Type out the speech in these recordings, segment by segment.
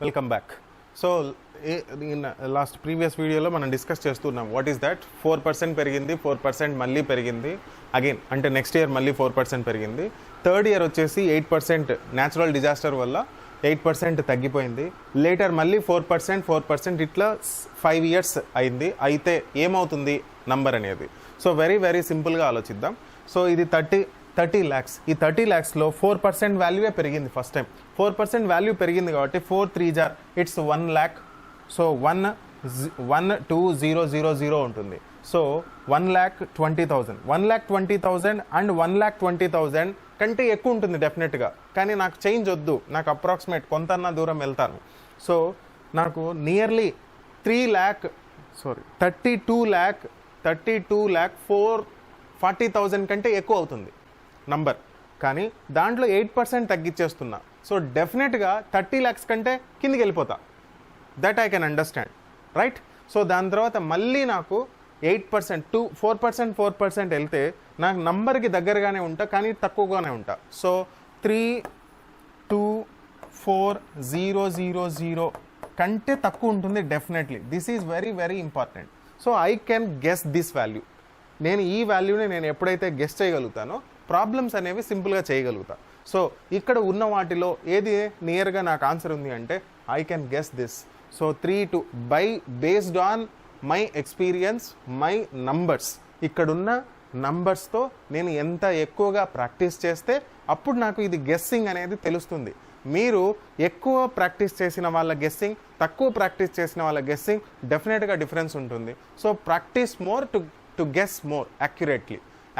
Welcome back. So in last previous వీడియోలో మనం discuss చేస్తున్నాం వాట్ ఈస్ దట్ 4% పెరిగింది, 4% మళ్ళీ పెరిగింది అగైన్, అంటే నెక్స్ట్ ఇయర్ మళ్ళీ 4% పెరిగింది. థర్డ్ ఇయర్ వచ్చేసి 8% న్యాచురల్ డిజాస్టర్ వల్ల 8% తగ్గిపోయింది. లేటర్ మళ్ళీ 4% ఇట్లా 5 ఇయర్స్ అయింది. అయితే ఏమవుతుంది నంబర్ అనేది? సో వెరీ వెరీ సింపుల్గా ఆలోచిద్దాం. సో ఇది 30 lakhs. ఈ 30 lakhsలో 4% వాల్యూవే పెరిగింది ఫస్ట్ టైం. 4% వాల్యూ పెరిగింది కాబట్టి 4 3 జార్ ఇట్స్ 1 lakh. సో 1,20,000 ఉంటుంది. సో 1,20,000 1,20,000 అండ్ 1,20,000 కంటే ఎక్కువ ఉంటుంది డెఫినెట్గా. కానీ నాకు చేంజ్ వద్దు, నాకు అప్రాక్సిమేట్ కొంతన్నా దూరం వెళ్తాను. సో నాకు నియర్లీ 32,40,000 కంటే ఎక్కువ అవుతుంది నంబర్. కానీ దాంట్లో 8% తగ్గించేస్తున్నా. సో డెఫినెట్గా 30 lakhs కంటే కిందికి వెళ్ళిపోతా. That I can understand, right? So దాని తర్వాత మళ్ళీ నాకు 8% 4% వెళ్తే నాకు నంబర్కి దగ్గరగానే ఉంటా, కానీ తక్కువగానే ఉంటా. సో 3,2,4,0,0 కంటే తక్కువ ఉంటుంది definitely. This is very very important. So I can guess this value. నేను ఈ వాల్యూని నేను ఎప్పుడైతే గెస్ చేయగలుగుతానో ప్రాబ్లమ్స్ అనేవి సింపుల్గా చేయగలుగుతా. సో ఇక్కడ ఉన్న వాటిలో ఏది నియర్గా నాకు ఆన్సర్ ఉంది అంటే I can guess this. So 3 based on my experience, my numbers, ఇక్కడున్న నంబర్స్తో నేను ఎంత ఎక్కువగా ప్రాక్టీస్ చేస్తే అప్పుడు నాకు ఇది గెస్సింగ్ అనేది తెలుస్తుంది. మీరు ఎక్కువ ప్రాక్టీస్ చేసిన వాళ్ళ గెస్సింగ్, తక్కువ ప్రాక్టీస్ చేసిన వాళ్ళ గెస్సింగ్ డెఫినెట్గా డిఫరెన్స్ ఉంటుంది. So practice more to guess more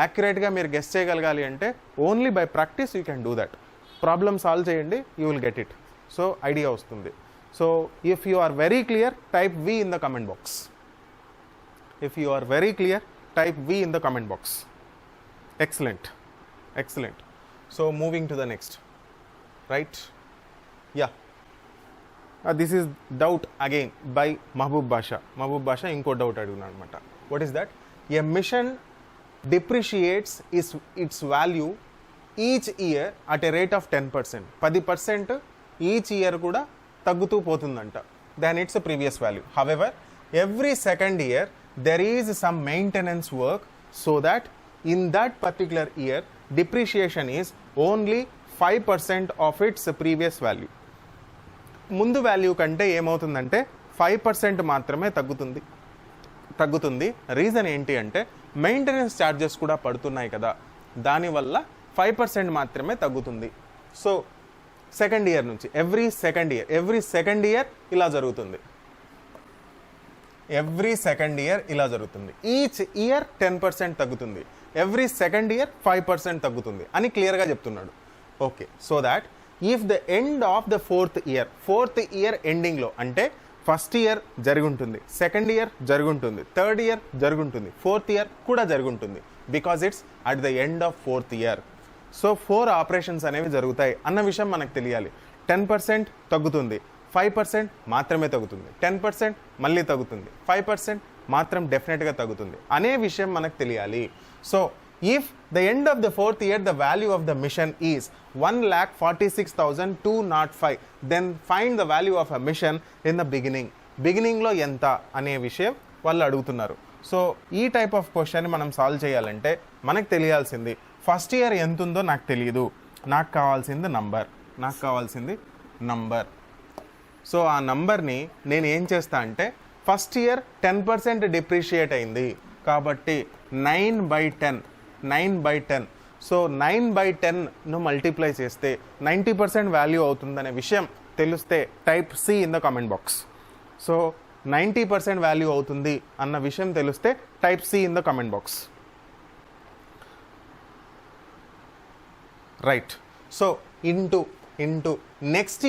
యాక్యురేట్గా మీరు గెస్ చేయగలగాలి అంటే only by practice you can do that. Problem solve చేయండి, you will get it. So idea వస్తుంది. So if you are very clear, type V in the comment box. If you are very clear, type V in the comment box. Excellent. So moving to the next, right? Yeah. This is doubt again by Mahbub Basha. Inko doubt aduguna anamata. What is that? A mission depreciates its value each year at a rate of 10%. 10% each year kuda taggutu potundanta than its previous value. However, every second year there is some maintenance work, so that in that particular year depreciation is only 5% of its previous value. ముందు value కంటే ఏమవుతుందంటే 5% మాత్రమే తగ్గుతుంది. Reason ఏంటి అంటే maintenance charges కూడా పడుతున్నాయి కదా, దానివల్ల 5% మాత్రమే తగ్గుతుంది. సో సెకండ్ ఇయర్ నుంచి ఎవ్రీ సెకండ్ ఇయర్ ఇలా జరుగుతుంది. ఈచ్ ఇయర్ 10% తగ్గుతుంది, ఎవ్రీ సెకండ్ ఇయర్ 5% తగ్గుతుంది అని క్లియర్గా చెప్తున్నాడు. Okay, so that if the end of the fourth year ఎండింగ్లో, అంటే ఫస్ట్ ఇయర్ జరుగుంటుంది, సెకండ్ ఇయర్ జరుగుంటుంది, థర్డ్ ఇయర్ జరుగుంటుంది, ఫోర్త్ ఇయర్ కూడా జరుగుంటుంది, because it's at the end of fourth year. So 4 operations అనేవి జరుగుతాయి అన్న విషయం మనకు తెలియాలి. 10% తగ్గుతుంది, 5% మాత్రమే తగ్గుతుంది, 10% మళ్ళీ తగ్గుతుంది, 5% మాత్రం డెఫినెట్గా తగ్గుతుంది అనే విషయం మనకు తెలియాలి. So if the end of the fourth year the value of the machine is 1,46,205, then find the value of a machine in the బిగినింగ్లో ఎంత అనే విషయం వాళ్ళు అడుగుతున్నారు. సో ఈ టైప్ ఆఫ్ క్వశ్చన్ మనం సాల్వ్ చేయాలంటే మనకు తెలియాల్సింది ఫస్ట్ ఇయర్ ఎంత ఉందో నాకు తెలియదు, నాకు కావాల్సింది నంబర్. సో ఆ నంబర్ని నేను ఏం చేస్తా అంటే ఫస్ట్ ఇయర్ 10% డిప్రిషియేట్ అయింది కాబట్టి 9/10. సో 9/10ను మల్టిప్లై చేస్తే 90% వాల్యూ అవుతుందనే విషయం తెలిస్తే type C in the comment box. So 90% value అవుతుంది అన్న విషయం తెలిస్తే type C in the comment box, right? So into next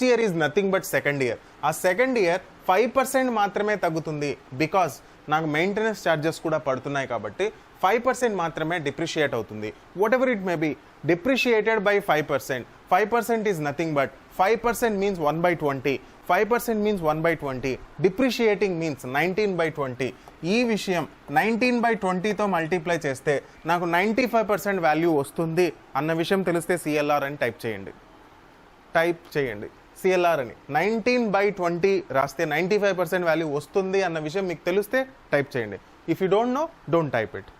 year is nothing but second year. ఆ సెకండ్ ఇయర్ 5% మాత్రమే తగ్గుతుంది, బికాజ్ నాకు మెయింటెనెన్స్ ఛార్జెస్ కూడా పడుతున్నాయి కాబట్టి 5% మాత్రమే డిప్రిషియేట్ అవుతుంది. What ever it may be, depreciated by 5%. 5% is nothing but 5% means 1/20. 5% means 1/20. Depreciating means 19/20. ఈ విషయం 19/20తో మల్టిప్లై చేస్తే నాకు 95% వాల్యూ వస్తుంది అన్న విషయం తెలిస్తే సిఎల్ఆర్ అని టైప్ చేయండి. సిఎల్ఆర్ అని 19/20 రాస్తే 95% వాల్యూ వస్తుంది అన్న విషయం మీకు తెలిస్తే టైప్ చేయండి. If you don't know don't type it.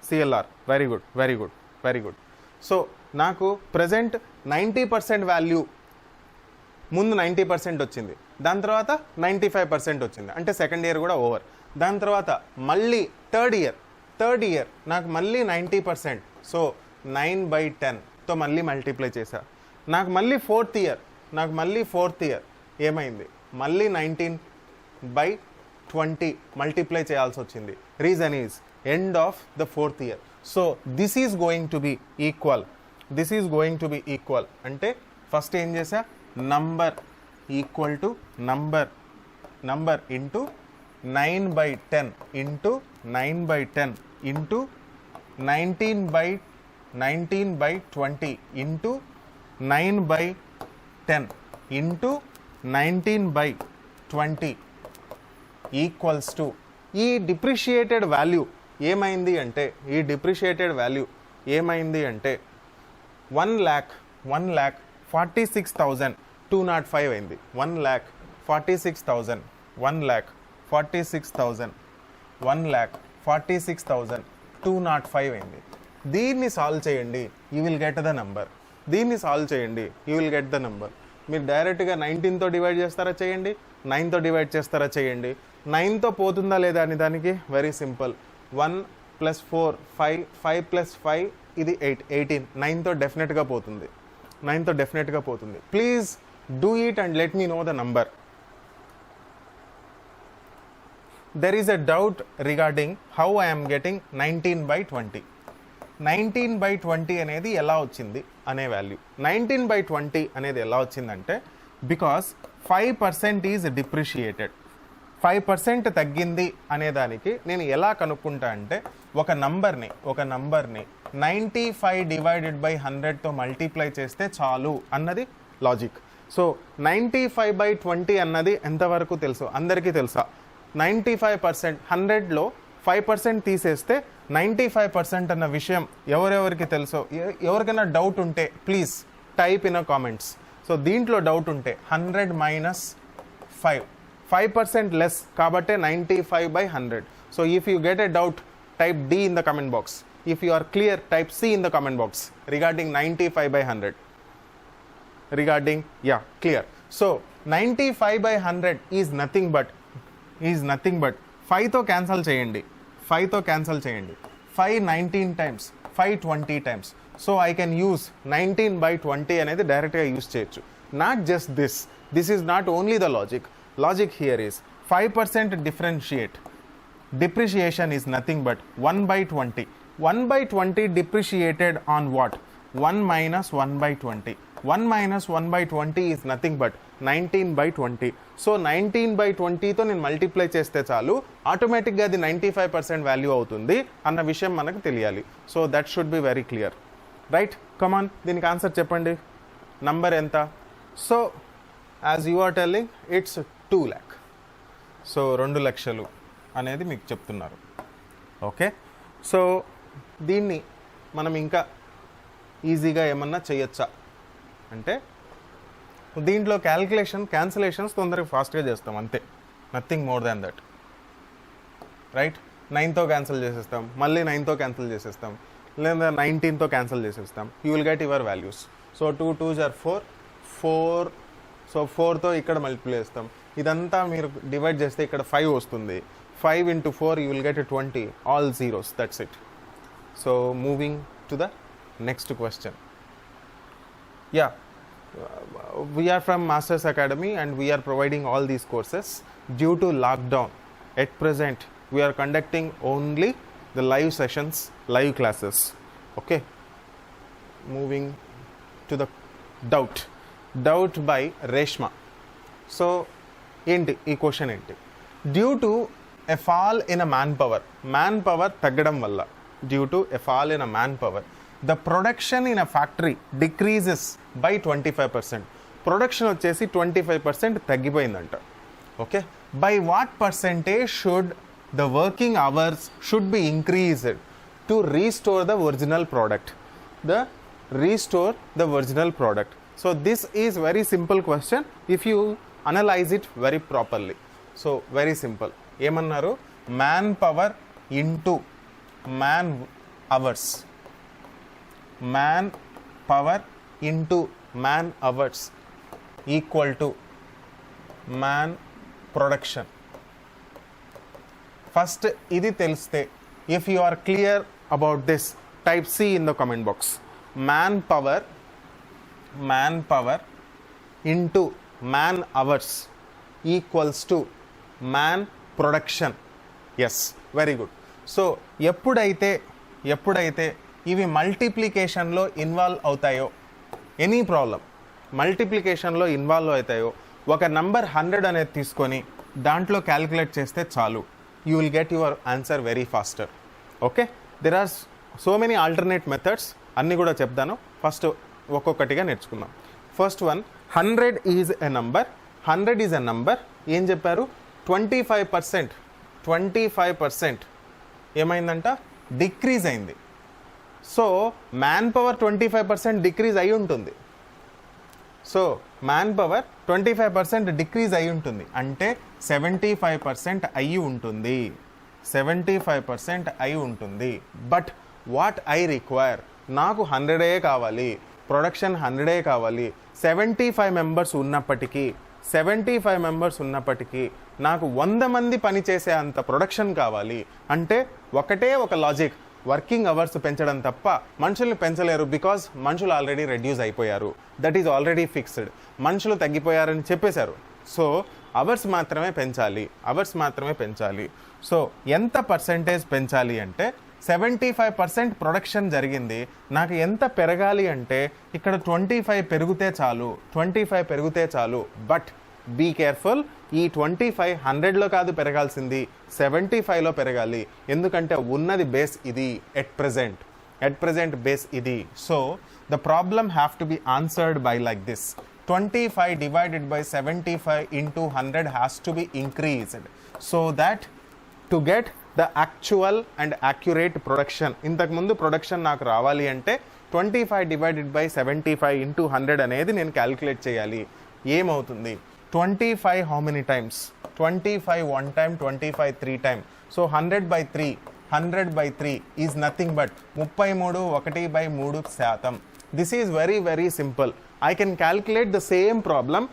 CLR very good very good very good. So నాకు ప్రజెంట్ 90% వాల్యూ ముందు 90% వచ్చింది, దాని తర్వాత 95% వచ్చింది, అంటే సెకండ్ ఇయర్ కూడా ఓవర్. దాని తర్వాత మళ్ళీ థర్డ్ ఇయర్ నాకు మళ్ళీ 90%, సో 9/10తో మళ్ళీ మల్టిప్లై చేశా. నాకు మళ్ళీ ఫోర్త్ ఇయర్ ఏమైంది, మళ్ళీ 19/20 మల్టిప్లై చేయాల్సి వచ్చింది. Reason is end of the fourth year. So this is going to be equal అంటే ఫస్ట్ ఏం చేసా, number equal to number into 9/10 into 9/10 into 19/20 into 9/10 into 19/20 equals to ఈ డిప్రిషియేటెడ్ వాల్యూ ఏమైంది అంటే 1,46,205 అయింది. 1,46,205 అయింది. దీన్ని సాల్వ్ చేయండి, you will get the number. మీరు డైరెక్ట్గా 19తో డివైడ్ చేస్తారా చేయండి, 9తో డివైడ్ చేస్తారా చేయండి. 9తో పోతుందా లేదా అని దానికి వెరీ సింపుల్. 1 + 4 5, 5 + 5 ఇది 8, 18. 9తో డెఫినెట్గా పోతుంది. Please do it and let me know the number. There is a doubt regarding how I am getting 19/20. 19/20 అనేది ఎలా వచ్చింది అనే వాల్యూ. 19/20 అనేది ఎలా వచ్చిందంటే బికాస్ 5% ఈజ్ డిప్రిషియేటెడ్. 5% తగ్గింది అనే దానికి నేను ఎలా కనుక్కుంటా అంటే ఒక నంబర్ని 95 డివైడెడ్ బై 100తో మల్టిప్లై చేస్తే చాలు అన్నది లాజిక్. సో 95/20 అన్నది ఎంతవరకు తెలుసు, అందరికీ తెలుసా? 95%, 100లో 5% తీసేస్తే 95% అన్న విషయం ఎవరెవరికి తెలుసో, ఎవరికైనా డౌట్ ఉంటే please type in comments. So దీంట్లో డౌట్ ఉంటే 100 - 5% లెస్ కాబట్టి 95/100. So if you get a doubt type D in the comment box. If you are clear, type C in the comment box regarding 95/100. Clear. So 95/100 is nothing but 5తో cancel చేయండి. 5 19 times, 5 20 times. So I can use 19/20 అనేది డైరెక్ట్గా use చేయొచ్చు. Not just this is not only the logic here is 5% depreciation is nothing but 1/20. 1/20 depreciated on what? 1 minus 1/20. 1 minus 1/20 is nothing but 19/20. So 19/20తో నేను multiply చేస్తే చాలు, ఆటోమేటిక్గా అది 95% value అవుతుంది అన్న విషయం మనకు తెలియాలి. So that should be very clear, right? Come on, దీనికి ఆన్సర్ చెప్పండి. నంబర్ ఎంత? So as you are telling it's 2 lakh. So 2 లక్షలు అనేది మీకు చెప్తున్నారు. ఓకే, సో దీన్ని మనం ఇంకా ఈజీగా ఏమన్నా చేయొచ్చా అంటే దీంట్లో క్యాన్సిలేషన్స్ తొందరగా ఫాస్ట్గా చేస్తాం అంతే, nothing more than that, right? 9తో క్యాన్సిల్ చేసేస్తాం, మళ్ళీ 9తో క్యాన్సిల్ చేసేస్తాం, లేదా 19తో క్యాన్సిల్ చేసేస్తాం. You will get your values. So 2 2s are 4. So 4తో ఇక్కడ మల్టిప్లై చేస్తాం. ఇదంతా మీరు డివైడ్ చేస్తే ఇక్కడ 5 వస్తుంది. 5 into 4 you will get a 20, all zeros, that's it. So moving to the next question. We are from Masters Academy and we are providing all these courses. Due to lockdown, at present we are conducting only the live sessions, live classes. Okay, moving to the doubt by Reshma. So ఏంటి ఈ question ఏంటి? Due to a fall in a manpower తగ్గడం వల్ల, due to a fall in a manpower the production in a factory decreases by 25%. Production వచ్చేసి 25% తగ్గిపోయిందంట. Okay, by what percentage should the working hours should be increased to restore the original product? So this is very simple question if you analyze it very properly. So very simple. ఏమన్నారు, man power into man hours, man power into man hours equal to man production. First ఇది తెలిస్తే, if you are clear about this, type C in the comment box. Man power into man hours equals to man production. Yes, very good. So ఎప్పుడైతే ఇవి మల్టిప్లికేషన్లో involve అవుతాయో, any problem మల్టిప్లికేషన్లో involve అవుతాయో, ఒక number 100 అనేది తీసుకొని దాంట్లో క్యాలిక్యులేట్ చేస్తే చాలు, you will get your answer very faster. Okay, there are so many alternate methods, అన్నీ కూడా చెప్తాను. ఫస్ట్ ఒక్కొక్కటిగా నేర్చుకుందాం. First one, 100 is a number. 100 is a number. ఏం చెప్పారు, 25% ఏమైందంట, డిక్రీజ్ అయింది. సో మ్యాన్ పవర్ 25% డిక్రీజ్ అయి ఉంటుంది. సో మ్యాన్ పవర్ 25% డిక్రీజ్ అయి ఉంటుంది అంటే 75% అయి ఉంటుంది. 75% అయి ఉంటుంది. బట్ వాట్ ఐ రిక్వైర్, నాకు 100 కావాలి, ప్రొడక్షన్ 100 కావాలి. 75 మెంబర్స్ ఉన్నప్పటికీ నాకు 100 మంది పనిచేసే అంత ప్రొడక్షన్ కావాలి. అంటే ఒకటే ఒక లాజిక్, వర్కింగ్ అవర్స్ పెంచడం తప్ప మనుషుల్ని పెంచలేరు. బికాజ్ మనుషులు ఆల్రెడీ రెడ్యూస్ అయిపోయారు, దట్ ఈజ్ ఆల్రెడీ ఫిక్స్డ్. మనుషులు తగ్గిపోయారని చెప్పేశారు. సో అవర్స్ మాత్రమే పెంచాలి. సో ఎంత పర్సెంటేజ్ పెంచాలి అంటే 75% ప్రొడక్షన్ జరిగింది, నాకు ఎంత పెరగాలి అంటే ఇక్కడ 25 పెరిగితే చాలు. బట్ బీ కేర్ఫుల్, ఈ 25 100లో కాదు పెరగాల్సింది, 75లో పెరగాలి. ఎందుకంటే ఉన్నది బేస్ ఇది, ఎట్ ప్రెజెంట్ బేస్ ఇది. So the problem have to be answered by like this. 25 divided by 75 into 100 has to be increased so that to get the actual and accurate production. ఇంతకుముందు production నాకు రావాలి అంటే 25 divided by 75 into 100 అనేది నేను calculate చేయాలి. ఏమవుతుంది, 25 how many times, 25 1 time, 25 3 time. So 100 by 3 is nothing but 33 This is very very simple. I can calculate the same problem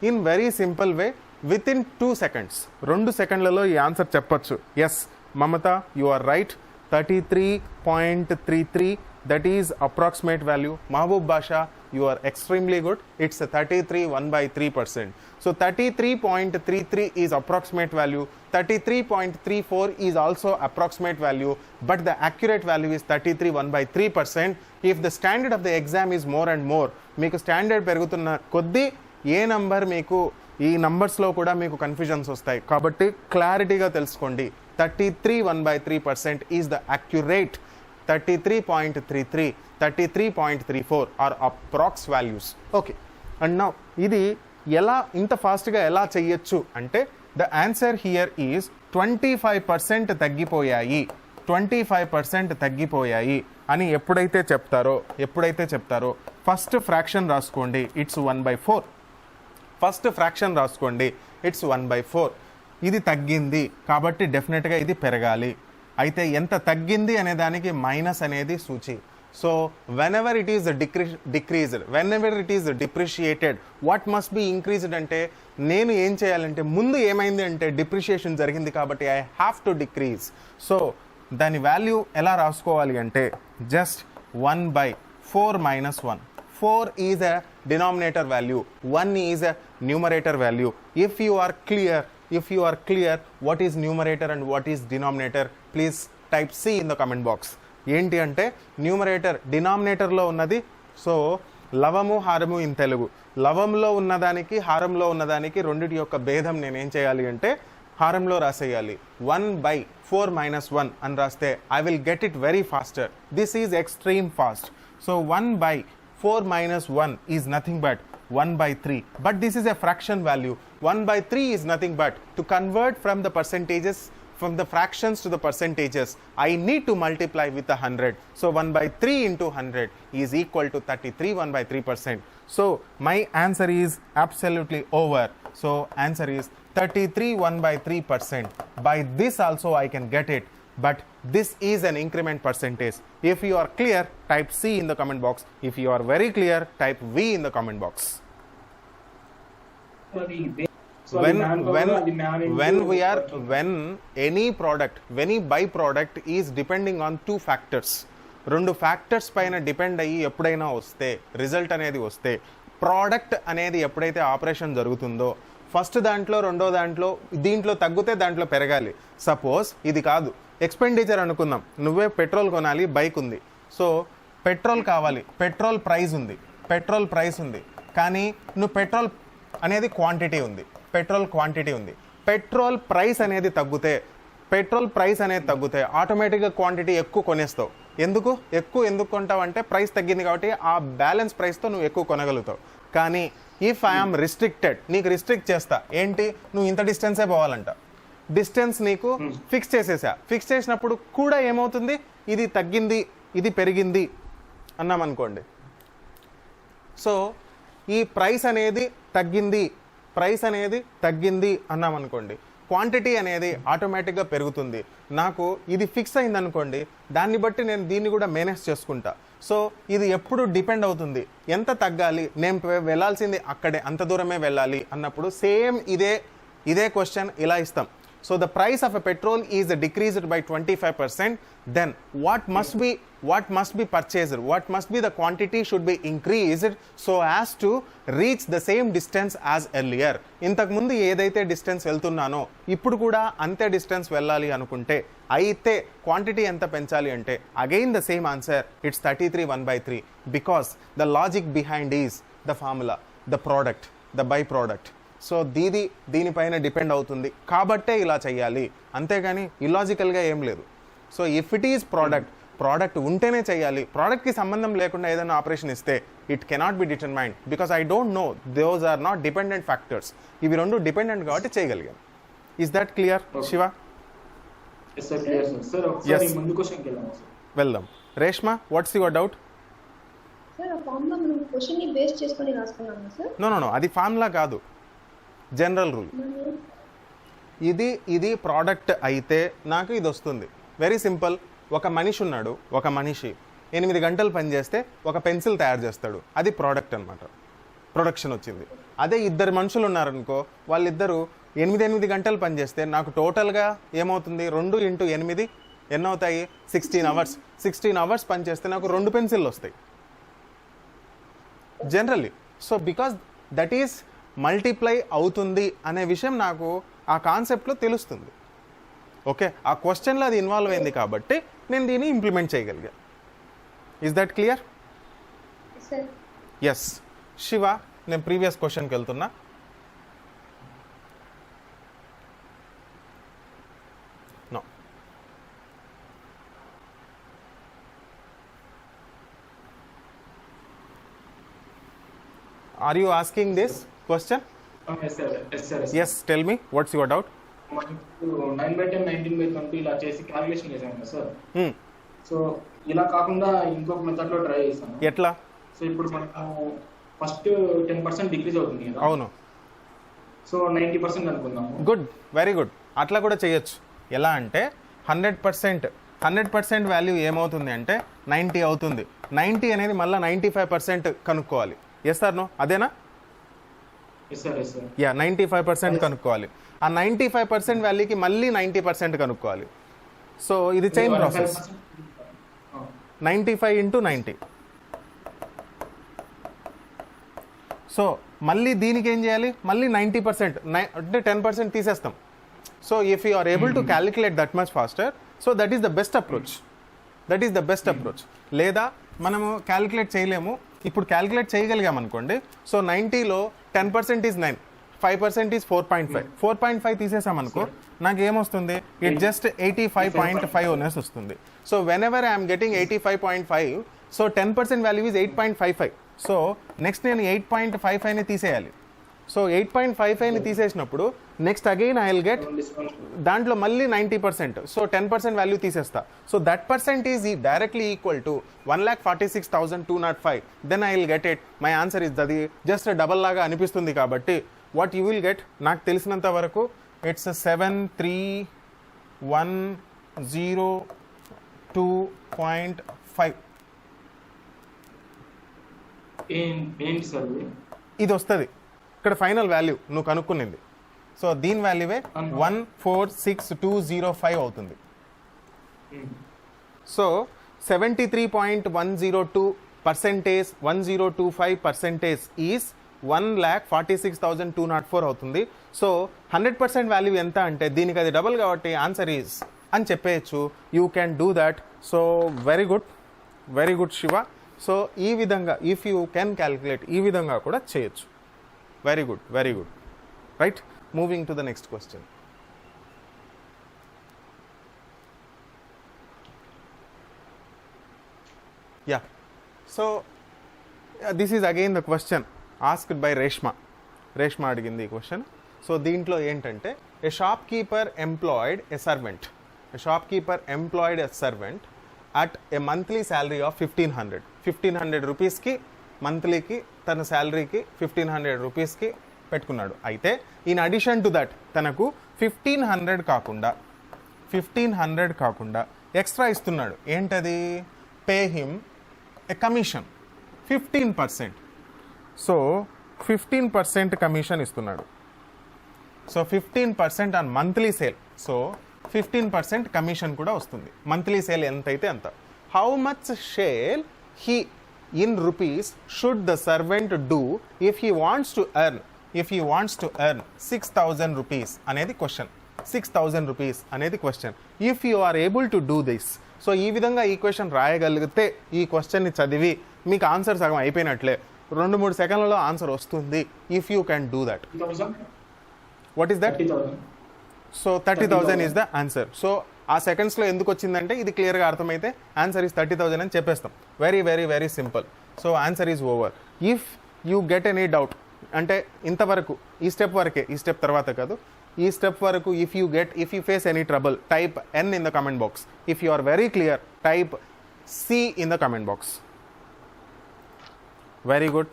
in very simple way within 2 seconds. 2 సెకండ్లలో ఈ answer చెప్పొచ్చు. Yes Mamata, you are right. 33.33, that is approximate value. Mahbub Basha, you are extremely good. It's 33 1/3%. So 33.33 is approximate value. 33.34 is also approximate value, but the accurate value is 33 1/3%. If the standard of the exam is more and more, మీకు standard పెరుగుతున్న కొద్దీ ఏ number మీకు ఈ నంబర్స్లో కూడా మీకు confusions వస్తాయి. కాబట్టి క్లారిటీగా తెలుసుకోండి. 33 1/3% is the accurate. 33.33, 33.34 are approx values. Okay, and now ఇది ఎలా ఇంత ఫాస్ట్గా ఎలా చెయ్యొచ్చు అంటే, ద ఆన్సర్ హియర్ ఈజ్ 25% తగ్గిపోయాయి అని ఎప్పుడైతే చెప్తారో ఫస్ట్ ఫ్రాక్షన్ రాసుకోండి, ఇట్స్ 1/4. ఫస్ట్ ఫ్రాక్షన్ రాసుకోండి, ఇట్స్ 1/4. ఇది తగ్గింది కాబట్టి డెఫినెట్గా ఇది పెరగాలి. అయితే ఎంత తగ్గింది అనే దానికి మైనస్ అనేది సూచి. So whenever it is decreased, whenever it is depreciated, what must be increased అంటే నేను ఏం చేయాలంటే, ముందు ఏమైంది అంటే డిప్రిషియేషన్ జరిగింది కాబట్టి I have to decrease. So దాని వాల్యూ ఎలా రాసుకోవాలి అంటే just 1/4 - 1. 4 is a denominator value, 1 is a numerator value. If you are clear what is numerator and what is denominator, please type C in the comment box. ఏంటి అంటే numerator డినామినేటర్లో ఉన్నది. So లవము హారము in Telugu, లవంలో ఉన్నదానికి హారంలో ఉన్నదానికి రెండిటి యొక్క భేదం నేనేం చేయాలి అంటే హారంలో రాసేయాలి. 1/4 - 1 అని రాస్తే I will get it very faster. This is extreme fast. So 1/4 - 1 is nothing but 1/3. But this is a fraction value. 1/3 is nothing but, to convert from the percentages from the fractions to the percentages, I need to multiply with 100. So 1 by 3 into 100 is equal to 33 1/3%. So my answer is absolutely over. So answer is 33 1/3%. By this also I can get it, but this is an increment percentage. If you are clear, type C in the comment box. If you are very clear, type V in the comment box. When any byproduct is depending on two factors, రెండు factors పైన depend అయ్యి ఎప్పుడైనా వస్తే result అనేది వస్తే, product అనేది ఎప్పుడైతే operation జరుగుతుందో ఫస్ట్ దాంట్లో రెండో దీంట్లో తగ్గితే దాంట్లో పెరగాలి. సపోజ్ ఇది కాదు, ఎక్స్పెండిచర్ అనుకుందాం, నువ్వే పెట్రోల్ కొనాలి, బైక్ ఉంది, సో పెట్రోల్ కావాలి, పెట్రోల్ ప్రైస్ ఉంది, కానీ నువ్వు పెట్రోల్ అనేది క్వాంటిటీ ఉంది, పెట్రోల్ ప్రైస్ అనేది తగ్గితే ఆటోమేటిక్గా క్వాంటిటీ ఎక్కువ కొనేస్తావు. ఎందుకు కొంటావు అంటే ప్రైస్ తగ్గింది కాబట్టి ఆ బ్యాలెన్స్ ప్రైస్తో నువ్వు ఎక్కువ కొనగలుగుతావు. కానీ ఇఫ్ ఐఎమ్ రిస్ట్రిక్టెడ్, నీకు రిస్ట్రిక్ట్ చేస్తా, ఏంటి, నువ్వు ఇంత డిస్టెన్సే పోవాలంట, డిస్టెన్స్ నీకు ఫిక్స్ చేసినప్పుడు కూడా ఏమవుతుంది, ఇది తగ్గింది ఇది పెరిగింది అన్నామనుకోండి, సో ఈ ప్రైస్ అనేది తగ్గింది అన్నామనుకోండి, క్వాంటిటీ అనేది ఆటోమేటిక్గా పెరుగుతుంది. నాకు ఇది ఫిక్స్ అయింది అనుకోండి, దాన్ని బట్టి నేను దీన్ని కూడా మేనేజ్ చేసుకుంటా. సో ఇది ఎప్పుడు డిపెండ్ అవుతుంది, ఎంత తగ్గాలి, నేను వెళ్ళాల్సింది అక్కడే, అంత దూరమే వెళ్ళాలి అన్నప్పుడు సేమ్ ఇదే క్వశ్చన్ ఇలా ఇస్తాం. So the price of a petrol is decreased by 25%, then what must be purchased, what must be the quantity should be increased so as to reach the same distance as earlier. ఇంతకు ముందు ఏదైతే distance వెళ్తున్నానో ఇప్పుడు కూడా అంతే distance వెళ్ళాలి అనుకుంటే అయితే quantity ఎంత పెంచాలి అంటే again the same answer, it's 33 1/3, because the logic behind is the formula, the product, the by product. So దీనిపైన డిపెండ్ అవుతుంది కాబట్టే ఇలా చేయాలి, అంతేగాని ఇలాజికల్గా ఏం లేదు. So if it is product ఉంటేనే చేయాలి, ప్రోడక్ట్కి సంబంధం లేకుండా ఏదైనా ఆపరేషన్ ఇస్తే it cannot be determined, because I don't know, those are not dependent factors. ఇవి రెండు డిపెండెంట్ కాబట్టి చేయగలిగాం. Is that clear Shiva? వెళ్దాం. Reshma, what's your doubt? No, అది ఫార్ములా కాదు, జనరల్ రూల్. ఇది ప్రోడక్ట్ అయితే నాకు ఇది వస్తుంది. Very simple. ఒక మనిషి ఉన్నాడు, ఒక మనిషి 8 గంటలు పనిచేస్తే ఒక పెన్సిల్ తయారు చేస్తాడు, అది ప్రోడక్ట్ అనమాట, ప్రొడక్షన్ వచ్చింది. అదే 2 మనుషులు ఉన్నారనుకో, వాళ్ళిద్దరూ 8 గంటలు పనిచేస్తే నాకు టోటల్గా ఏమవుతుంది, 2 × 8 ఎన్నవుతాయి, 16 అవర్స్ పనిచేస్తే నాకు 2 పెన్సిళ్ళు వస్తాయి generally. So because that is multiply అవుతుంది అనే విషయం నాకు ఆ కాన్సెప్ట్లో తెలుస్తుంది. ఓకే, ఆ క్వశ్చన్లో అది ఇన్వాల్వ్ అయింది కాబట్టి నేను దీన్ని ఇంప్లిమెంట్ చేయగలిగా. Is that clear? Yes. Shiva, నేను ప్రీవియస్ క్వశ్చన్కి వెళ్తున్నా. No, are you asking this question? Yes, tell me, what's your doubt? 9/10 19/20 ఇలా చేసి క్యాలిక్యులేషన్ చేశాను కదా సార్. సో ఇలా కాకుండా ఇంకొక మెథడ్ లో ట్రై చేశాను. ఎట్లా? సో ఇప్పుడు మనకు ఫస్ట్ 10% డిక్రీజ్ అవుతుంది కదా. అవును. సో 90% అనుకుందాం. Good, very good. అట్లా కూడా చేయొచ్చు. ఎలా అంటే 100% వాల్యూ ఏమవుతుంది అంటే 90 అవుతుంది. 90 అనేది మళ్ళీ 95% కనుక్కోవాలి. ఎస్ సార్, నో, అదేనా? 95% కనుక్కోవాలి. ఆ 95% వాల్యూకి మళ్ళీ 90% కనుక్కోవాలి. సో ఇది చైన్ ప్రాసెస్. 95 × 90. సో మళ్ళీ దీనికి ఏం చేయాలి, మళ్ళీ 90% అంటే 10% తీసేస్తాం. So if you are able to calculate that much faster, so that is the best approach. లేదా మనము క్యాలిక్యులేట్ చేయలేము, ఇప్పుడు క్యాలిక్యులేట్ చేయగలిగాం అనుకోండి. సో 90లో 10% ఈజ్ 9, 5% ఈజ్ 4.5. 4.5 తీసేసామనుకో, నాకు ఏమొస్తుంది, ఇట్ జస్ట్ 85.5 అనేసి వస్తుంది. So whenever I'm getting 85.5, so 10% value is 8.55. So next నేను 8.55ని తీసేయాలి. సో 8.55ని తీసేసినప్పుడు next again I will get discount. దాంట్లో మళ్ళీ 90%, సో 10% వాల్యూ తీసేస్తా. So that percent is directly equal to 1,46,205. Then I will get it. My answer is అది just double లాగా అనిపిస్తుంది కాబట్టి వాట్ యూ విల్ గెట్, నాకు తెలిసినంత వరకు ఇట్స్ 73102.5. ఏంటి సార్ ఇది? ఇది వస్తుంది ఇక్కడ ఫైనల్ వాల్యూ నువ్వు కనుక్కునింది. సో దీని వాల్యూవే 146,205 అవుతుంది. సో 73.102% 1025% ఈజ్ 1,46,204 అవుతుంది. సో 100% వాల్యూ ఎంత అంటే దీనికి అది డబుల్ కాబట్టి ఆన్సర్ ఈజ్ అని చెప్పేయచ్చు. You can do that. So very good Shiva. So ఈ విధంగా ఇఫ్ యూ కెన్ క్యాలిక్యులేట్ ఈ విధంగా కూడా చేయొచ్చు. Very good right. Moving to the next question. Ya, so this is again the question asked by Reshma అడిగింది ఈ క్వశ్చన్. సో దీంట్లో ఏంటంటే a shopkeeper employed a servant at a monthly salary of 1,500 రూపీస్కి మంత్లీకి తన శాలరీకి 1,500 రూపీస్కి పెట్టుకున్నాడు. అయితే ఇన్ అడిషన్ టు దట్ తనకు 1,500 కాకుండా ఎక్స్ట్రా ఇస్తున్నాడు. ఏంటది? Pay him a commission 15%. So 15% commission ఇస్తున్నాడు. So 15% on monthly sale. So 15% commission కూడా వస్తుంది. మంత్లీ సేల్ ఎంతైతే అంత. How much sale he in rupees should the servant do if he wants to earn 6,000 rupees అనేది question. 6,000 rupees అనేది question. If you are able to do this, so ఈ విధంగా ఈ question రాయగలిగితే ఈ క్వశ్చన్ని చదివి మీకు ఆన్సర్ సగం అయిపోయినట్లే. 2-3 సెకండ్లలో ఆన్సర్ వస్తుంది. If you can do that. What is that? 30,000. So 30,000 is the answer. So ఆ సెకండ్స్లో ఎందుకు వచ్చిందంటే ఇది క్లియర్గా అర్థమైతే ఆన్సర్ ఈజ్ 30,000 అని చెప్పేస్తాం. Very simple. So answer is over. If you get any doubt అంటే ఇంతవరకు ఈ స్టెప్ వరకే, ఈ స్టెప్ తర్వాత కాదు, ఈ స్టెప్ వరకు if you face any trouble type N in the comment box. If you are very clear type C in the comment box. Very good.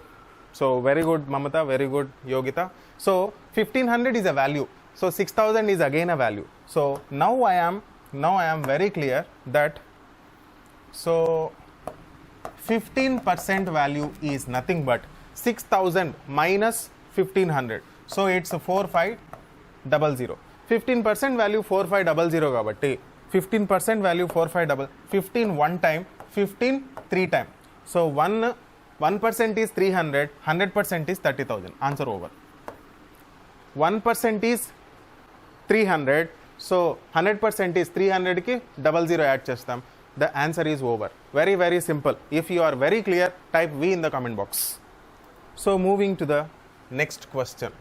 So very good Mamata, very good Yogita. So 1,500 is a value. So 6,000 is again a value. So now I am very clear that so 15% value is nothing but 6,000 minus 1,500. So it's 4,500. 15% value 4,500 కాబట్టి 15% value 4,500. 15 one time, 15 3 time. So 1% is 300, 100% is 30,000. Answer over. 1% is 300. So 100% is 300 ki 00 add chestam. The answer is over. Very simple. If you are very clear, type V in the comment box. So moving to the next question.